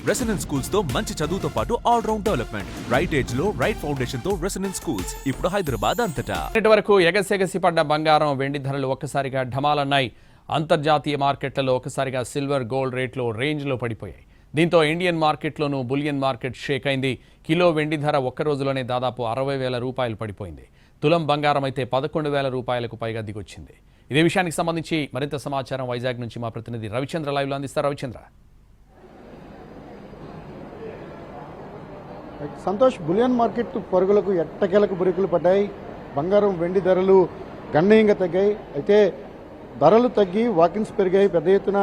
Residence schools తో మంచి చదువుతో పాటు all round development. Right age లో రైట్ ఫౌండేషన్ తో రెసిడెన్స్ స్కూల్స్ ఇప్పుడు హైదరాబాద్ అంతటా. ఇప్పటి వరకు ఎగసెగసి పడ్డ బంగారం, వెండి ధరలు ఒక్కసారిగా ఢమాలన్నాయి. అంతర్జాతీయ మార్కెట్లలో ఒక్కసారిగా సిల్వర్, గోల్డ్ రేట్లు రేంజ్లో పడిపోయాయి. దీంతో ఇండియన్ మార్కెట్లోనూ బులియన్ మార్కెట్ షేక్ అయింది. కిలో వెండి ధర ఒక్క రోజులోనే దాదాపు 60,000 రూపాయలు పడిపోయింది. తులం బంగారం అయితే 11,000 రూపాయలకు పైగా దిగొచ్చింది. ఇదే విషయానికి సంబంధించి మరింత సమాచారం వైజాగ్ నుంచి మా ప్రతినిధి రవిచంద్ర లైవ్లో అందిస్తారు. రవిచంద్ర. సంతోష్, బులియన్ మార్కెట్ పరుగులకు ఎట్టకేలకు బురుకులు పడ్డాయి. బంగారం, వెండి ధరలు గణనీయంగా తగ్గాయి. అయితే ధరలు తగ్గి వాకిన్స్ పెరిగాయి. పెద్ద ఎత్తున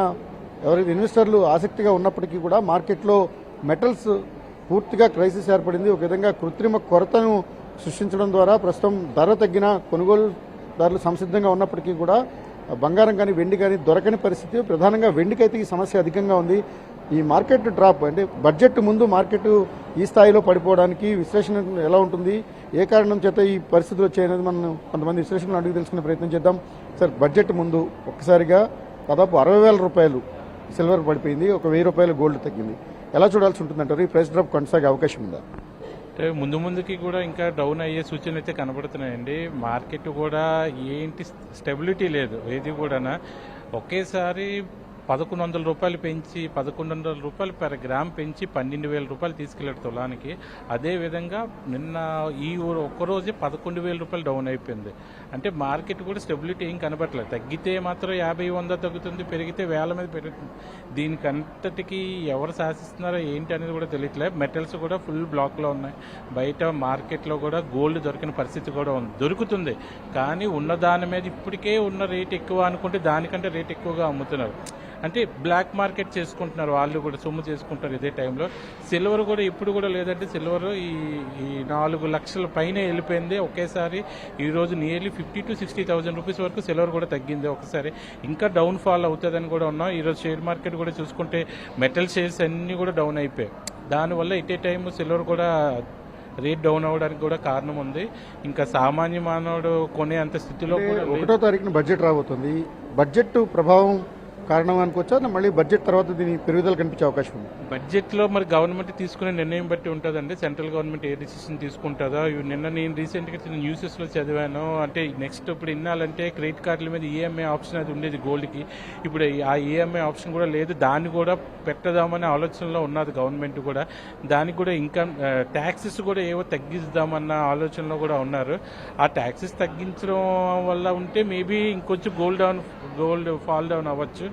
ఎవరైతే ఇన్వెస్టర్లు ఆసక్తిగా ఉన్నప్పటికీ కూడా మార్కెట్లో మెటల్స్ పూర్తిగా క్రైసిస్ ఏర్పడింది. ఒక విధంగా కృత్రిమ కొరతను సృష్టించడం ద్వారా ప్రస్తుతం ధర తగ్గిన కొనుగోలుదారులు సంసిద్ధంగా ఉన్నప్పటికీ కూడా బంగారం కానీ వెండి కానీ దొరకని పరిస్థితి. ప్రధానంగా వెండికైతే ఈ సమస్య అధికంగా ఉంది. ఈ మార్కెట్ డ్రాప్ అంటే బడ్జెట్ ముందు మార్కెట్ ఈ స్థాయిలో పడిపోవడానికి విశ్లేషణ ఎలా ఉంటుంది, ఏ కారణం చేత ఈ పరిస్థితులు వచ్చాయనేది మనం కొంతమంది విశ్లేషణలు అడిగి తెలుసుకునే ప్రయత్నం చేద్దాం. సార్, బడ్జెట్ ముందు ఒక్కసారిగా దాదాపు 60,000 రూపాయలు సిల్వర్ పడిపోయింది, 1,000 రూపాయలు గోల్డ్ తగ్గింది. ఎలా చూడాల్సి ఉంటుందంటారు? ఈ ప్రైస్ డ్రాప్ కొనసాగే అవకాశం ఉందా? అంటే ముందుకి కూడా ఇంకా డౌన్ అయ్యే సూచనలు అయితే కనబడుతున్నాయండి. మార్కెట్ కూడా ఏంటి స్టెబిలిటీ లేదు. ఏది కూడా ఒకేసారి 1,100 రూపాయలు పెంచి 1,100 రూపాయలు పెర్ గ్రామ్ పెంచి 12,000 రూపాయలు తీసుకెళ్లాడు తులానికి. అదేవిధంగా నిన్న ఈ ఒక్కరోజే 11,000 రూపాయలు డౌన్ అయిపోయింది. అంటే మార్కెట్ కూడా స్టెబిలిటీ ఏం కనబడట్లేదు. తగ్గితే మాత్రం 50-100 తగ్గుతుంది, పెరిగితే వేల మీద పెరుగుతుంది. దీనికంతటికి ఎవరు శాసిస్తున్నారో ఏంటి అనేది కూడా తెలియట్లేదు. మెటల్స్ కూడా ఫుల్ బ్లాక్లో ఉన్నాయి. బయట మార్కెట్లో కూడా గోల్డ్ దొరికిన పరిస్థితి కూడా ఉంది. దొరుకుతుంది కానీ ఉన్న దాని మీద ఇప్పటికే ఉన్న రేట్ ఎక్కువ అనుకుంటే దానికంటే రేట్ ఎక్కువగా అమ్ముతున్నారు. అంటే బ్లాక్ మార్కెట్ చేసుకుంటున్నారు, వాళ్ళు కూడా సొమ్ము చేసుకుంటారు. ఇదే టైంలో సిల్వర్ కూడా ఇప్పుడు కూడా లేదంటే సిల్వర్ ఈ 4 లక్షల పైన వెళ్ళిపోయింది ఒకేసారి. ఈరోజు నియర్లీ 50,000-60,000 రూపీస్ వరకు సిల్వర్ కూడా తగ్గింది ఒకసారి. ఇంకా డౌన్ ఫాల్ అవుతుందని కూడా ఉన్నాం. ఈరోజు షేర్ మార్కెట్ కూడా చూసుకుంటే మెటల్ షేర్స్ అన్నీ కూడా డౌన్ అయిపోయాయి. దానివల్ల ఇటే టైం సిల్వర్ కూడా రేట్ డౌన్ అవ్వడానికి కూడా కారణం ఉంది. ఇంకా సామాన్య మానవుడు కొనే అంత స్థితిలో కూడా 1వ తారీఖున బడ్జెట్ రాబోతుంది. బడ్జెట్ ప్రభావం కారణం అనుకోవచ్చా, మళ్ళీ బడ్జెట్ తర్వాత దీని పెరుగుదల కనిపించే అవకాశం ఉంది? బడ్జెట్లో మరి గవర్నమెంట్ తీసుకునే నిర్ణయం బట్టి ఉంటుందండి. సెంట్రల్ గవర్నమెంట్ ఏ డిసిషన్ తీసుకుంటుందో. నిన్న నేను రీసెంట్గా న్యూసెస్లో చదివాను. అంటే నెక్స్ట్ ఇప్పుడు ఇన్నాళ్ళంటే క్రెడిట్ కార్డుల మీద ఈఎంఐ ఆప్షన్ అది ఉండేది గోల్డ్కి. ఇప్పుడు ఆ ఈఎంఐ ఆప్షన్ కూడా లేదు. దాన్ని కూడా పెట్టదామనే ఆలోచనలో ఉన్నది గవర్నమెంట్ కూడా. దానికి కూడా ఇన్కమ్ ట్యాక్సెస్ కూడా ఏవో తగ్గిద్దామన్న ఆలోచనలో కూడా ఉన్నారు. ఆ ట్యాక్సెస్ తగ్గించడం వల్ల ఉంటే మేబీ ఇంకొంచెం గోల్డ్ ఫాల్ డౌన్ అవ్వచ్చు.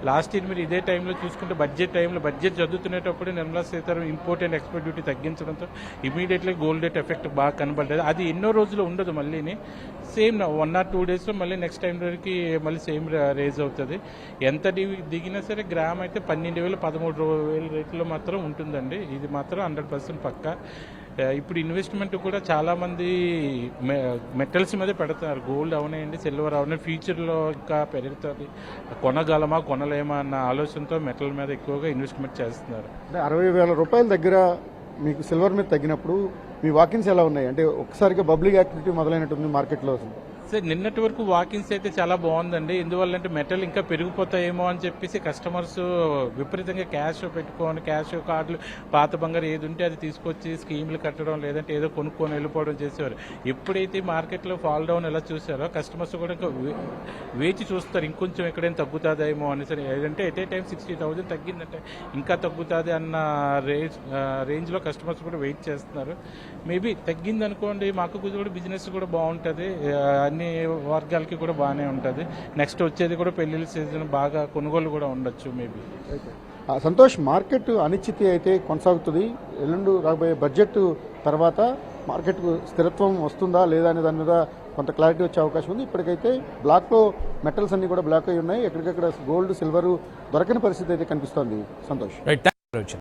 లాస్ట్ ఇయర్ మీరు ఇదే టైంలో చూసుకుంటే బడ్జెట్ చదువుతునేటప్పుడు Nirmala Sitharaman import and export duty తగ్గించడంతో ఇమీడియట్లీ గోల్డ్ రేట్ ఎఫెక్ట్ బాగా కనబడ్డది. అది ఎన్నో రోజులు ఉండదు, మళ్ళీని సేమ్ 1 or 2 డేస్లో మళ్ళీ నెక్స్ట్ టైం వరకు మళ్ళీ సేమ్ రేజ్ అవుతుంది. ఎంత దిగినా సరే గ్రామ్ అయితే 12,000-13,000 రేట్లో మాత్రం ఉంటుందండి. ఇది మాత్రం 100% పక్కా. ఇప్పుడు ఇన్వెస్ట్మెంట్ కూడా చాలామంది మెటల్స్ మీద పెడతారు. గోల్డ్ అవనాయండి, సిల్వర్ అవనాయి, ఫ్యూచర్లో ఇంకా పెరుగుతుంది, కొనలేమా అన్న ఆలోచనతో మెటల్ మీద ఎక్కువగా ఇన్వెస్ట్మెంట్ చేస్తున్నారు. అంటే 60,000 రూపాయల దగ్గర మీకు సిల్వర్ మీద తగ్గినప్పుడు మీ వాకిన్స్ ఎలా ఉన్నాయి? అంటే ఒక్కసారిగా బబ్లింగ్ యాక్టివిటీ మొదలైనట్టుంది మార్కెట్లో. సార్, నిన్నటి వరకు వాకిన్స్ అయితే చాలా బాగుందండి. ఎందువల్లంటే మెటల్ ఇంకా పెరిగిపోతాయేమో అని చెప్పేసి కస్టమర్స్ విపరీతంగా క్యాష్ పెట్టుకొని క్యాష్ కార్డులు పాత బంగారు ఏది ఉంటే అది తీసుకొచ్చి స్కీమ్లు కట్టడం లేదంటే ఏదో కొనుక్కొని వెళ్ళిపోవడం చేసేవారు. ఎప్పుడైతే మార్కెట్లో ఫాల్ డౌన్ ఎలా చూసారో కస్టమర్స్ కూడా ఇంకా వేచి చూస్తారు ఇంకొంచెం ఎక్కడైనా తగ్గుతుందేమో అనేసరి. ఏదంటే ఎట్ ఏ టైం 60,000 తగ్గిందంటే ఇంకా తగ్గుతుంది అన్న రేంజ్లో కస్టమర్స్ కూడా వెయిట్ చేస్తున్నారు. మేబీ తగ్గింది అనుకోండి, మాకు కూడా బిజినెస్ కూడా బాగుంటుంది, అన్ని వర్గాలకి కూడా బాగానే ఉంటుంది. నెక్స్ట్ వచ్చేది కూడా పెళ్లిళ్ళ సీజన్, బాగా కొనుగోలు కూడా ఉండొచ్చు మేబీ. సంతోష్, మార్కెట్ అనిశ్చితి అయితే కొనసాగుతుంది. ఎల్లుండి రాబోయే బడ్జెట్ తర్వాత మార్కెట్కు స్థిరత్వం వస్తుందా లేదా అనే దాని మీద కొంత క్లారిటీ వచ్చే అవకాశం ఉంది. ఇప్పటికైతే బ్లాక్లో మెటల్స్ అన్ని కూడా బ్లాక్ అయి ఉన్నాయి. ఎక్కడికక్కడ గోల్డ్, సిల్వర్ దొరకని పరిస్థితి అయితే కనిపిస్తోంది. సంతోష్.